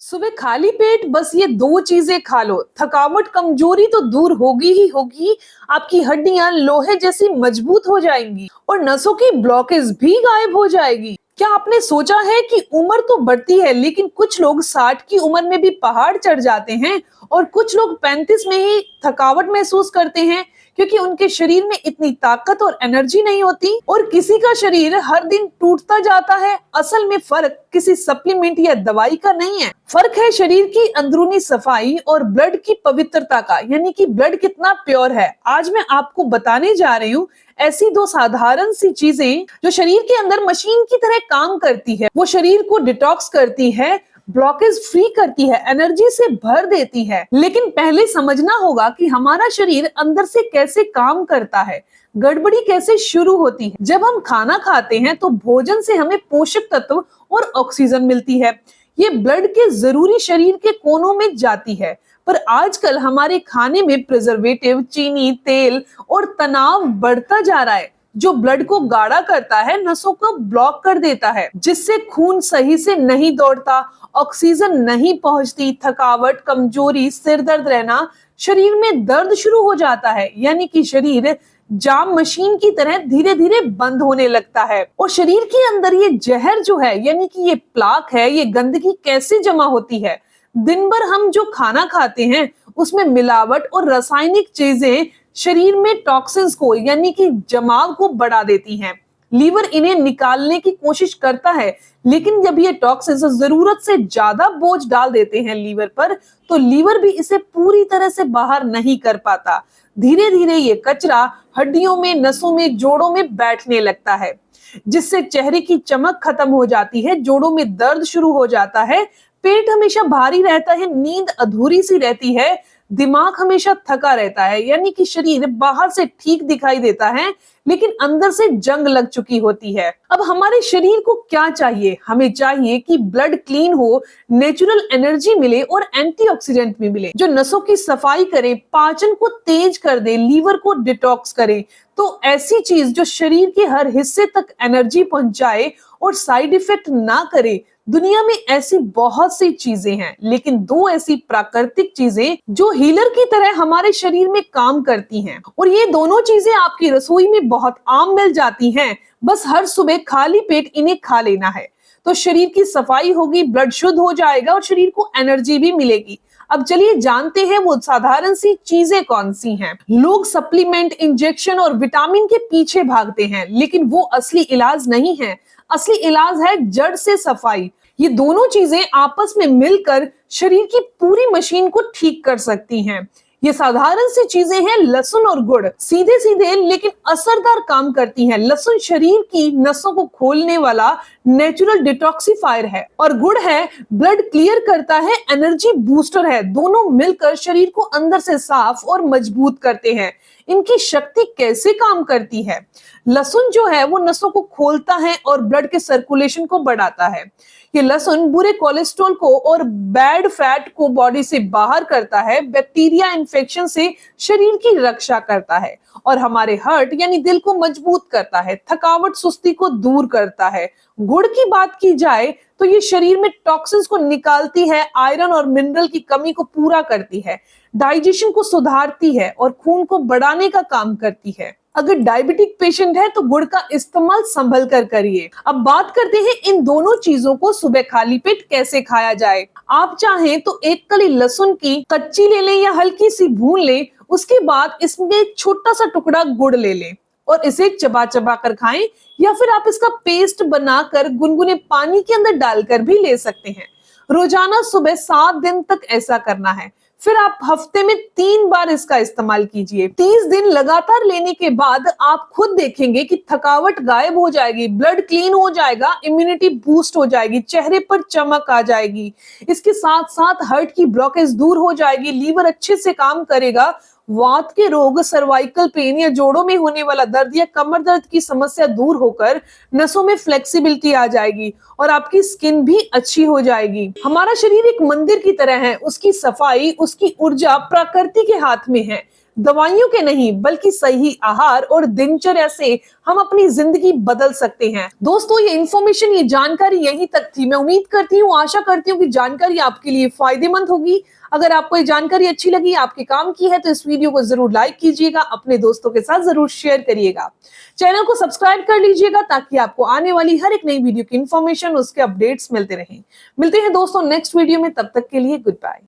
सुबह खाली पेट बस ये दो चीजें खा लो, थकावट कमजोरी तो दूर होगी ही होगी। आपकी हड्डियां लोहे जैसी मजबूत हो जाएंगी और नसों की ब्लॉकेज भी गायब हो जाएगी। क्या आपने सोचा है कि उम्र तो बढ़ती है, लेकिन कुछ लोग 60 की उम्र में भी पहाड़ चढ़ जाते हैं और कुछ लोग 35 में ही थकावट महसूस करते हैं, क्योंकि उनके शरीर में इतनी ताकत और एनर्जी नहीं होती। और किसी का शरीर हर दिन टूटता जाता है। असल में फर्क किसी सप्लीमेंट या दवाई का नहीं है, फर्क है शरीर की अंदरूनी सफाई और ब्लड की पवित्रता का, यानी कि ब्लड कितना प्योर है। आज मैं आपको बताने जा रही हूँ ऐसी दो साधारण सी चीजें जो शरीर के अंदर मशीन की तरह काम करती है। वो शरीर को डिटॉक्स करती है, ब्लॉकेज फ्री करती है, एनर्जी से भर देती है। लेकिन पहले समझना होगा कि हमारा शरीर अंदर से कैसे काम करता है, गड़बड़ी कैसे शुरू होती है। जब हम खाना खाते हैं तो भोजन से हमें पोषक तत्व और ऑक्सीजन मिलती है। ये ब्लड के जरूरी शरीर के कोनों में जाती है। पर आजकल हमारे खाने में प्रिजर्वेटिव, चीनी, तेल और तनाव बढ़ता जा रहा है, जो ब्लड को गाढ़ा करता है, नसों को ब्लॉक कर देता है, जिससे खून सही से नहीं दौड़ता, ऑक्सीजन नहीं पहुंचती, थकावट, कमजोरी, सिर दर्द रहना, शरीर में दर्द शुरू हो जाता है। यानी कि शरीर जाम मशीन की तरह धीरे धीरे बंद होने लगता है। और शरीर के अंदर ये जहर जो है, यानी कि ये प्लाक है, ये गंदगी कैसे जमा होती है? दिन भर हम जो खाना खाते हैं उसमें मिलावट और रासायनिक चीजें शरीर में टॉक्सिन्स को, यानी कि जमाव को बढ़ा देती हैं। लीवर इन्हें निकालने की कोशिश करता है, लेकिन जब ये टॉक्सिन्स जरूरत से ज्यादा बोझ डाल देते हैं लीवर पर, तो लीवर भी इसे पूरी तरह से बाहर नहीं कर पाता। धीरे धीरे ये कचरा हड्डियों में, नसों में, जोड़ों में बैठने लगता है, जिससे चेहरे की चमक खत्म हो जाती है, जोड़ों में दर्द शुरू हो जाता है, पेट हमेशा भारी रहता है, नींद अधूरी सी रहती है, दिमाग हमेशा थका रहता है। यानी कि शरीर बाहर से ठीक दिखाई देता है, लेकिन अंदर से जंग लग चुकी होती है। अब हमारे शरीर को क्या चाहिए? हमें चाहिए कि ब्लड क्लीन हो, नेचुरल एनर्जी मिले और एंटीऑक्सीडेंट भी मिले, जो नसों की सफाई करे, पाचन को तेज कर दे, लीवर को डिटॉक्स करे। तो ऐसी चीज जो शरीर के हर हिस्से तक एनर्जी पहुंचाए और साइड इफेक्ट ना करे। दुनिया में ऐसी बहुत सी चीजें हैं, लेकिन दो ऐसी प्राकृतिक चीजें जो हीलर की तरह हमारे शरीर में काम करती हैं, और ये दोनों चीजें आपकी रसोई में बहुत आम मिल जाती हैं। बस हर सुबह खाली पेट इन्हें खा लेना है, तो शरीर की सफाई होगी, ब्लड शुद्ध हो जाएगा और शरीर को एनर्जी भी मिलेगी। अब चलिए जानते हैं वो साधारण सी चीजें कौन सी हैं। लोग सप्लीमेंट, इंजेक्शन और विटामिन के पीछे भागते हैं, लेकिन वो असली इलाज नहीं है। असली इलाज है जड़ से सफाई। ये दोनों चीजें आपस में मिलकर शरीर की पूरी मशीन को ठीक कर सकती हैं। ये साधारण सी चीजें हैं लहसुन और गुड़, सीधे सीधे लेकिन असरदार काम करती हैं। लहसुन शरीर की नसों को खोलने वाला नेचुरल डिटॉक्सिफायर है और गुड़ है ब्लड क्लियर करता है, एनर्जी बूस्टर है। दोनों मिलकर शरीर को अंदर से साफ और मजबूत करते हैं। इनकी शक्ति कैसे काम करती है? लहसुन जो है वो नसों को खोलता है और ब्लड के सर्कुलेशन को बढ़ाता है। ये लहसुन बुरे कोलेस्ट्रॉल को और बैड फैट को बॉडी से बाहर करता है, बैक्टीरिया इन्फेक्शन से शरीर की रक्षा करता है और हमारे हार्ट यानी दिल को मजबूत करता है, थकावट, सुस्ती को दूर करता है। गुड़ की बात की जाए तो ये शरीर में टॉक्सिन्स को निकालती है, आयरन और मिनरल की कमी को पूरा करती है, डाइजेशन को सुधारती है और खून को बढ़ाने का काम करती है। अगर डायबिटिक पेशेंट है तो गुड़ का इस्तेमाल संभल कर करिए। अब बात करते हैं इन दोनों चीजों को सुबह खाली पेट कैसे खाया जाए। आप चाहें तो एक कली लहसुन की कच्ची ले लें या हल्की सी भून लें। उसके बाद इसमें एक छोटा सा टुकड़ा गुड़ ले लें और इसे चबा चबा कर खाएं, या फिर आप इसका पेस्ट बनाकर गुनगुने पानी के अंदर डालकर भी ले सकते हैं। रोजाना सुबह 7 दिन तक ऐसा करना है। फिर आप हफ्ते में 3 बार इसका इस्तेमाल कीजिए। 30 दिन लगातार लेने के बाद आप खुद देखेंगे कि थकावट गायब हो जाएगी, ब्लड क्लीन हो जाएगा, इम्यूनिटी बूस्ट हो जाएगी, चेहरे पर चमक आ जाएगी। इसके साथ साथ हार्ट की ब्लॉकेज दूर हो जाएगी, लीवर अच्छे से काम करेगा, वात के रोग, सर्वाइकल पेन या जोड़ों में होने वाला दर्द या कमर दर्द की समस्या दूर होकर नसों में फ्लेक्सिबिलिटी आ जाएगी और आपकी स्किन भी अच्छी हो जाएगी। हमारा शरीर एक मंदिर की तरह है, उसकी सफाई, उसकी ऊर्जा प्रकृति के हाथ में है। दवाइयों के नहीं बल्कि सही आहार और दिनचर्या से हम अपनी जिंदगी बदल सकते हैं। दोस्तों, ये इन्फॉर्मेशन, ये जानकारी यहीं तक थी। मैं उम्मीद करती हूँ, आशा करती हूँ कि जानकारी आपके लिए फायदेमंद होगी। अगर आपको ये जानकारी अच्छी लगी, आपके काम की है, तो इस वीडियो को जरूर लाइक कीजिएगा, अपने दोस्तों के साथ जरूर शेयर करिएगा। चैनल को सब्सक्राइब कर लीजिएगा ताकि आपको आने वाली हर एक नई वीडियो की इन्फॉर्मेशन, उसके अपडेट्स मिलते रहें। मिलते हैं दोस्तों नेक्स्ट वीडियो में, तब तक के लिए गुड बाय।